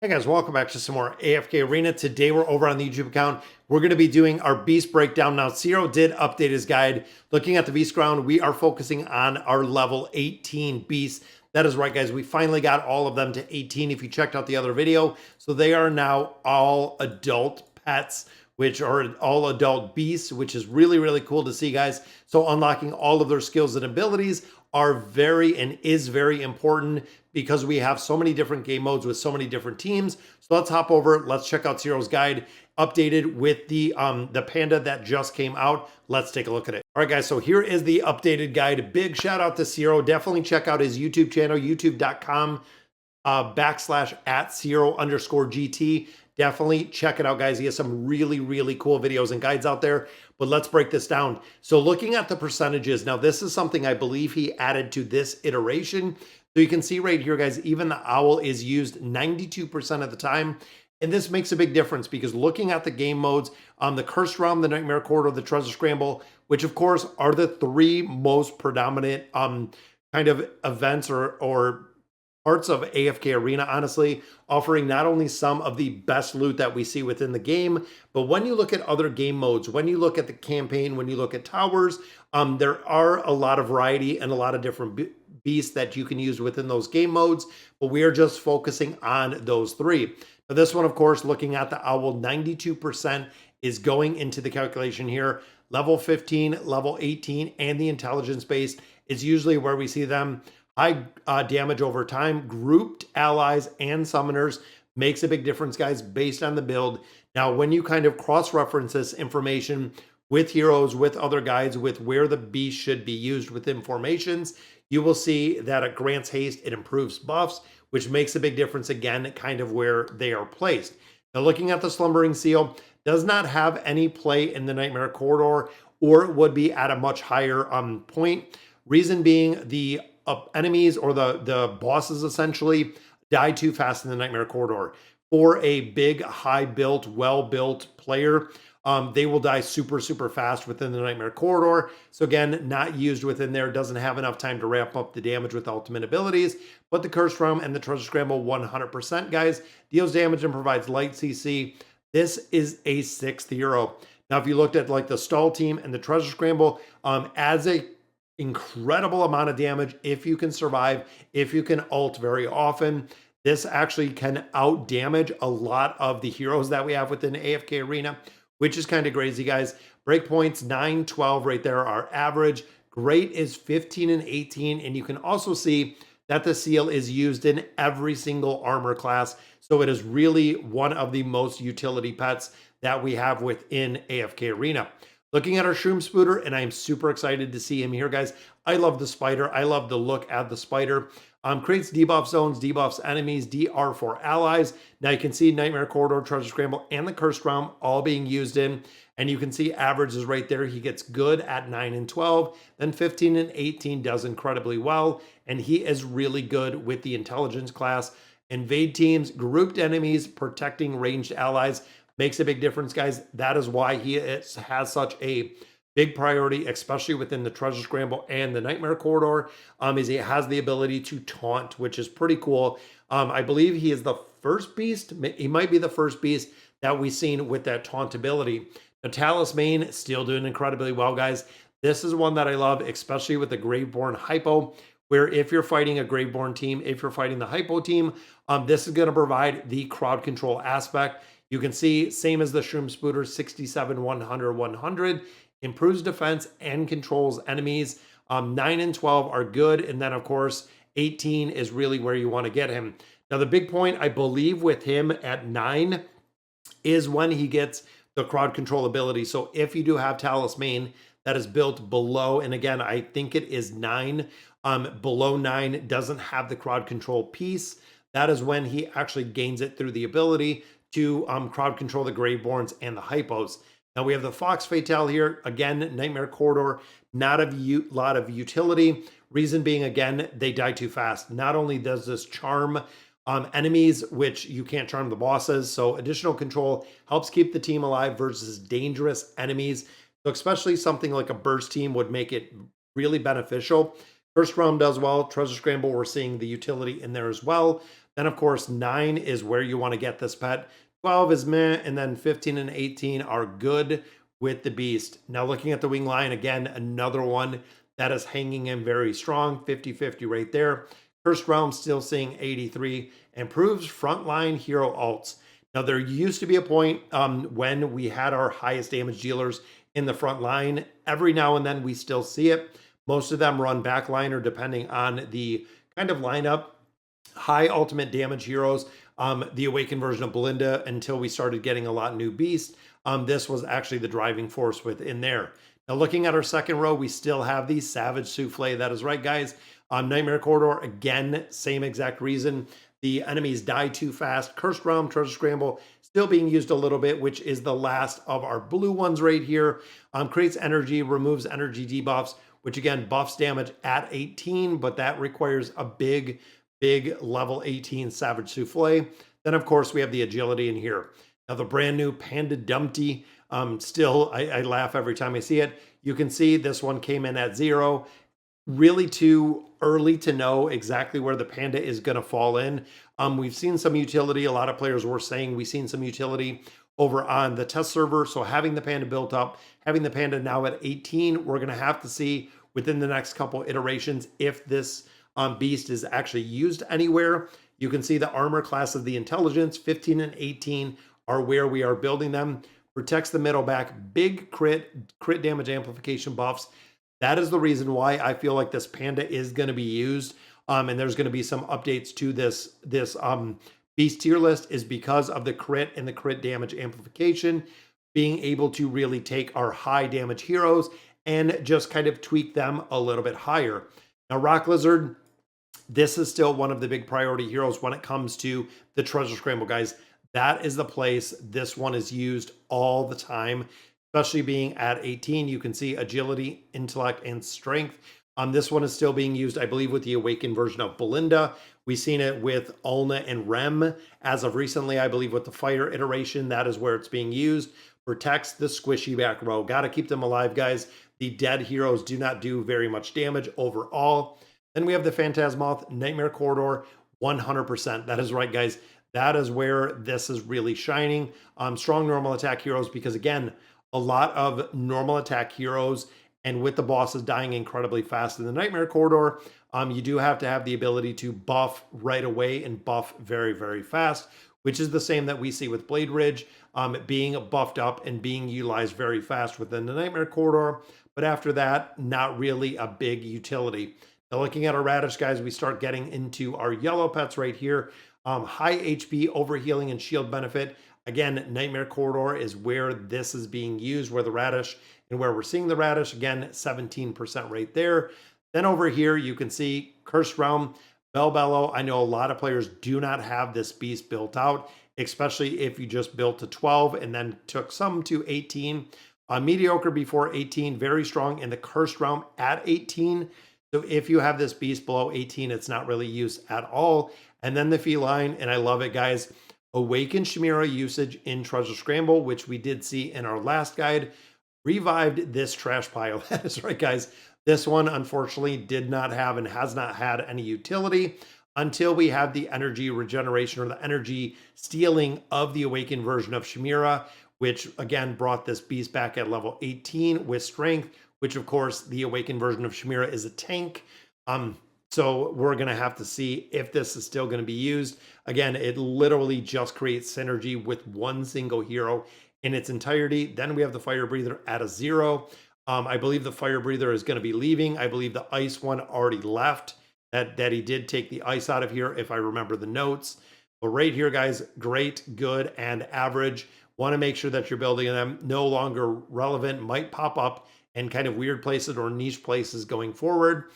Hey guys, welcome back to some more AFK Arena. Today we're over on the YouTube account. We're going to be doing our beast breakdown. Now, Zero did update his guide. Looking at the beast ground, we are focusing on our level 18 beasts. That is right, guys. We finally got all of them to 18 if you checked out the other video. So they are now all adult pets, which are all adult beasts, which is really, really cool to see, guys. So unlocking all of their skills and abilities are very important because we have so many different game modes with so many different teams. So let's hop over. Let's check out Zero's guide updated with the panda that just came out. Let's take a look at it. All right, guys. So here is the updated guide. Big shout out to Zero. Definitely check out his YouTube channel, youtube.com /@Zero_GT. Definitely check it out, guys. He has some really cool videos and guides out there, but let's break this down. So looking at the percentages, now this is something I believe he added to this iteration. So you can see right here, guys, even the owl is used 92% of the time. And this makes a big difference because looking at the game modes, the Cursed Realm, the Nightmare Corridor, the Treasure Scramble, which of course are the three most predominant kind of events or parts of AFK Arena, honestly, offering not only some of the best loot that we see within the game, but when you look at other game modes, when you look at the campaign, when you look at towers, there are a lot of variety and a lot of different beasts that you can use within those game modes, but we are just focusing on those three. Now, this one, of course, looking at the owl, 92% is going into the calculation here. Level 15, level 18, and the intelligence base is usually where we see them. High damage over time, grouped allies and summoners makes a big difference, guys, based on the build. Now, when you kind of cross-reference this information with heroes, with other guides, with where the beast should be used within formations, you will see that it grants haste, it improves buffs, which makes a big difference, again, kind of where they are placed. Now, looking at the Slumbering Seal, does not have any play in the Nightmare Corridor, or it would be at a much higher point. Reason being, the enemies or the bosses essentially die too fast in the Nightmare Corridor. For a big, high-built, well-built player, they will die super fast within the Nightmare Corridor. So again, not used within there, doesn't have enough time to ramp up the damage with ultimate abilities. But the Cursed Realm and the Treasure Scramble 100%, guys, deals damage and provides light CC. This is a 6th hero. Now, if you looked at like the Stall team and the Treasure Scramble, as a incredible amount of damage if you can survive, if you can ult very often. This actually can out damage a lot of the heroes that we have within AFK Arena, which is kind of crazy, guys. Breakpoints 9, 12 right there are average. Great is 15 and 18, and you can also see that the seal is used in every single armor class. So it is really one of the most utility pets that we have within AFK Arena. Looking at our Shroom Spooter, and I am super excited to see him here, guys. I love the spider. I love the look at the spider. Creates debuff zones, debuffs enemies, DR for allies. Now you can see Nightmare Corridor, Treasure Scramble, and the Cursed Realm all being used in. And you can see averages right there. He gets good at 9 and 12. Then 15 and 18 does incredibly well. And he is really good with the intelligence class. Invade teams, grouped enemies, protecting ranged allies. Makes a big difference, guys. That is why he has such a big priority, especially within the Treasure Scramble and the Nightmare Corridor, is he has the ability to taunt, which is pretty cool. I believe he is the first beast. He might be the first beast that we've seen with that taunt ability. The Talisman still doing incredibly well, guys. This is one that I love, especially with the Graveborn Hypo, where if you're fighting a Graveborn team, if you're fighting the Hypo team, this is going to provide the crowd control aspect. You can see, same as the Shroom Spooter, 67, 100, 100. Improves defense and controls enemies. 9 and 12 are good. And then, of course, 18 is really where you want to get him. Now, the big point, I believe, with him at 9 is when he gets the crowd control ability. So if you do have Talisman that is built below, and again, I think it is 9, below 9 doesn't have the crowd control piece. That is when he actually gains it through the ability to crowd control the Graveborns and the Hypos. Now we have the Fox Fatale here. Again, Nightmare Corridor, not a lot of utility. Reason being, again, they die too fast. Not only does this charm enemies, which you can't charm the bosses, so additional control helps keep the team alive versus dangerous enemies. So especially something like a burst team would make it really beneficial. First Realm does well. Treasure Scramble, we're seeing the utility in there as well. Then, of course, 9 is where you want to get this pet. 12 is meh, and then 15 and 18 are good with the beast. Now, looking at the wing line, again, another one that is hanging in very strong, 50-50 right there. Cursed Realm still seeing 83, improves frontline hero alts. Now, there used to be a point when we had our highest damage dealers in the front line. Every now and then we still see it. Most of them run backliner depending on the kind of lineup. High ultimate damage heroes, the awakened version of Belinda, until we started getting a lot new beasts. This was actually the driving force within there. Now, looking at our second row, we still have the Savage Souffle. That is right, guys. Nightmare Corridor, again, same exact reason. The enemies die too fast. Cursed Realm, Treasure Scramble, still being used a little bit, which is the last of our blue ones right here. Creates energy, removes energy debuffs, which again buffs damage at 18, but that requires a big level 18 Savage Souffle. Then, of course, we have the agility in here. Now, the brand new Panda Dumpty, still, I laugh every time I see it. You can see this one came in at 0. Really too early to know exactly where the Panda is going to fall in. We've seen some utility. A lot of players were saying we've seen some utility over on the test server. So having the Panda built up, having the Panda now at 18, we're going to have to see within the next couple iterations if this beast is actually used anywhere. You can see the armor class of the intelligence, 15 and 18 are where we are building them. Protects the middle back, big crit damage amplification buffs. That is the reason why I feel like this Panda is going to be used. And there's going to be some updates to this beast tier list, is because of the crit and the crit damage amplification, being able to really take our high damage heroes and just kind of tweak them a little bit higher. Now, Rock Lizard, this is still one of the big priority heroes when it comes to the Treasure Scramble, guys. That is the place this one is used all the time, especially being at 18. You can see agility, intellect, and strength. This one is still being used, I believe, with the awakened version of Belinda. We've seen it with Ulna and Rem. As of recently, I believe with the Fire iteration, that is where it's being used. Protects the squishy back row. Got to keep them alive, guys. The dead heroes do not do very much damage overall. Then we have the Phantasmoth, Nightmare Corridor, 100%. That is right, guys. That is where this is really shining. Strong normal attack heroes, because again, a lot of normal attack heroes, and with the bosses dying incredibly fast in the Nightmare Corridor, you do have to have the ability to buff right away and buff very fast, which is the same that we see with Blade Ridge, being buffed up and being utilized very fast within the Nightmare Corridor. But after that, not really a big utility. Now, looking at our Radish, guys, we start getting into our yellow pets right here. High HP, overhealing, and shield benefit. Again, Nightmare Corridor is where this is being used, where the Radish and where we're seeing the Radish. Again, 17% right there. Then over here, you can see Cursed Realm, Bello. I know a lot of players do not have this beast built out, especially if you just built to 12 and then took some to 18. Mediocre before 18, very strong in the Cursed Realm at 18. So if you have this beast below 18, it's not really used at all. And then the feline, and I love it, guys. Awakened Chimera usage in Treasure Scramble, which we did see in our last guide, revived this trash pile. That is right, guys. This one, unfortunately, did not have and has not had any utility until we have the energy regeneration or the energy stealing of the awakened version of Chimera, which again brought this beast back at level 18 with strength, which of course the awakened version of Chimera is a tank. So we're going to have to see if this is still going to be used. Again, it literally just creates synergy with one single hero in its entirety. Then we have the Fire Breather at a 0. I believe the Fire Breather is going to be leaving. I believe the Ice one already left. That he did take the Ice out of here, if I remember the notes. But right here, guys, great, good, and average. Want to make sure that you're building them. No longer relevant, might pop up in kind of weird places or niche places going forward.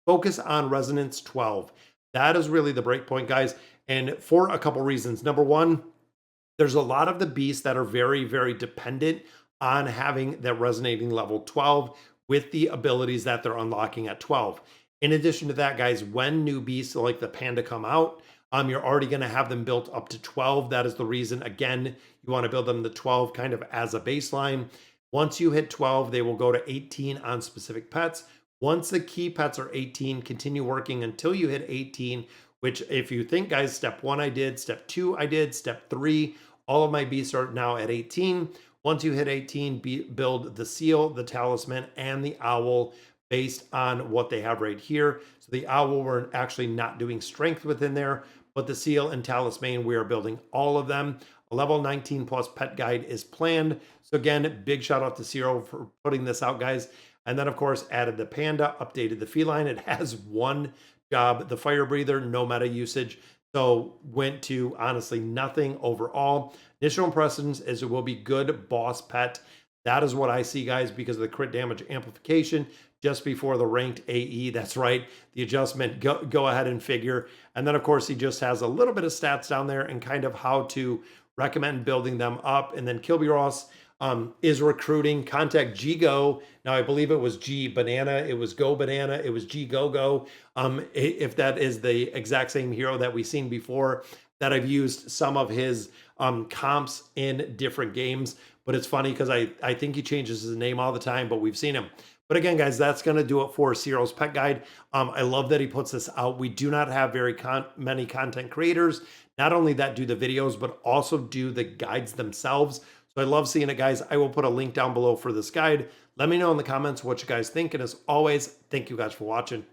Focus on Resonance 12. That is really the breakpoint, guys. And for a couple reasons. Number one, there's a lot of the beasts that are very dependent on having that resonating level 12 with the abilities that they're unlocking at 12. In addition to that, guys, when new beasts like the Panda come out, you're already going to have them built up to 12. That is the reason, again, you want to build them to 12 kind of as a baseline. Once you hit 12, they will go to 18 on specific pets. Once the key pets are 18, continue working until you hit 18 which if you think, guys, step 1 I did, step 2 I did, step 3, all of my beasts are now at 18. Once you hit 18, build the seal, the talisman, and the owl based on what they have right here. So the owl, we're actually not doing strength within there, but the seal and talisman, we are building all of them. A level 19 plus pet guide is planned. So again, big shout out to Ciro for putting this out, guys. And then of course, added the panda, updated the feline. It has one job, the fire breather, no meta usage. So went to honestly nothing overall. Initial impressions is it will be good boss pet. That is what I see, guys, because of the crit damage amplification just before the ranked AE. That's right, the adjustment, go ahead and figure. And then, of course, he just has a little bit of stats down there and kind of how to recommend building them up. And then Kilby Ross is recruiting. Contact Go. Now, I believe it was G Banana. It was Go Banana. It was G Go Go. If that is the exact same hero that we've seen before, that I've used some of his comps in different games. But it's funny because I think he changes his name all the time, but we've seen him. But again, guys, that's going to do it for Ciro's Pet Guide. I love that he puts this out. We do not have very many content creators, not only that do the videos, but also do the guides themselves. So I love seeing it, guys. I will put a link down below for this guide. Let me know in the comments what you guys think. And as always, thank you guys for watching.